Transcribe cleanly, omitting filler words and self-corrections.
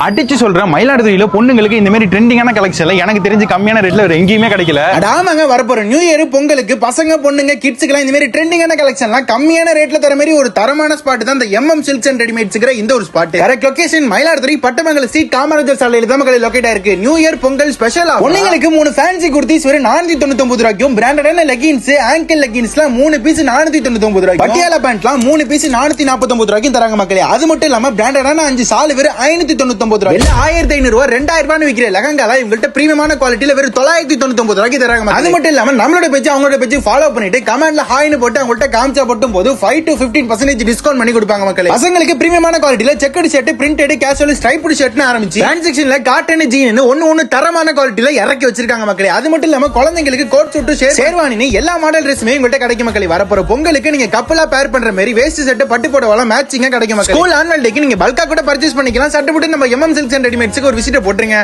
அடிச்சு சொல்றேன், மயிலாடுதுறையில பொண்ணுங்களுக்கு இந்த மாதிரி ட்ரெண்டிங்கான கலெக்ஷன்ல எனக்கு தெரிஞ்சு கம்மியான ரேட்ல வேற எங்கேயுமே கிடைக்கல. ஆமாங்க, வரப்போற நியூ இயர் பொங்கலுக்கு பசங்க பொண்ணுங்க கிட்ஸுக்கு இந்த மாதிரி ட்ரெண்டிங்கான கலெக்ஷன்லாம் கம்மியான ரேட்ல தர மாதிரி ஒரு தரமான ஸ்பாட் தான் இந்த MM சில்க்ஸ் அண்ட் ரெடிமேட்ஸ்ங்கிற இந்த ஒரு spot. Correct location Mayiladuthurai Pattamangalam street Kamarajar சாலையில தான் மக்களே லொகேட் ஆயிருக்கு. நியூ இயர் பொங்கல் ஸ்பெஷல் பொண்ணுங்களுக்கு 3 ஃபேன்சி குர்த்திஸ் வெறும் 499 ரூபாய்க்கும், பிராண்டடான லெகின்ஸ் ஆங்கிள் லெகின்ஸ்லாம் 3 பீஸ் 499 ரூபாய்க்கும், பட்டியாலா பேண்ட்லாம் 3 பீஸ் 449 ரூபாய்க்கும் தராங்க மக்களே. அது மட்டும் இல்லாம பிராண்டடான 5 சால் வெறும் 599 ரூபாய், 1500 ரூபாய் 2000 ரூபாய் விக்கிற லெஹங்கா இவங்கள்ட்ட பிரீமியமான குவாலிட்டில வெறும் 999 ரூபாய்க்கு தராங்க. அது மட்டும் இல்லாம நம்மளோட பேஜ் அவங்களோட பேஜ் ஃபாலோ பண்ணிட்டு கமெண்ட்ல ஹாய்னு போட்டு அவங்கள்ட்ட காமிச்சா போட்டும் போது 5 to 15% டிஸ்கவுண்ட் பண்ணி கொடுப்பாங்க மக்களே. பசங்களுக்கு பிரீமியமான குவாலிட்டில checked shirt, printed, casual, striped ஷர்ட்னு ஆரம்பிச்சு டிரான்சாக்ஷன்ல காட்டன், ஜீன் ஒன்னு தரமான குவாலிட்டில இறக்கி வச்சிருக்காங்க மக்களே. அது மட்டும் இல்லாம குழந்தைங்களுக்கு கோட் சூட், ஷேர்வானி எல்லா மாடல் ட்ரெஸ்ஸுமே உங்கள்ட்ட கிடைக்கும் மக்களே. வரப்போற பொங்கலுக்கு நீங்க கப்பலா பேர் பண்ற மாதிரி வேஸ்ட் செட், பட்டு போடவெல்லாம் மேட்சிங்கா கிடைக்கும் மக்களே. ஸ்கூல் ஆனுவல் டேக்கு நீங்க பல்கா கூட பர்ச்சேஸ் பண்ணிக்கலாம். சட்டப்பட்டு நம்ம MM சில்க்ஸ் அண்ட் ரெடிமேட்ஸ்க்கு ஒரு விசிட் போட்டுருங்க.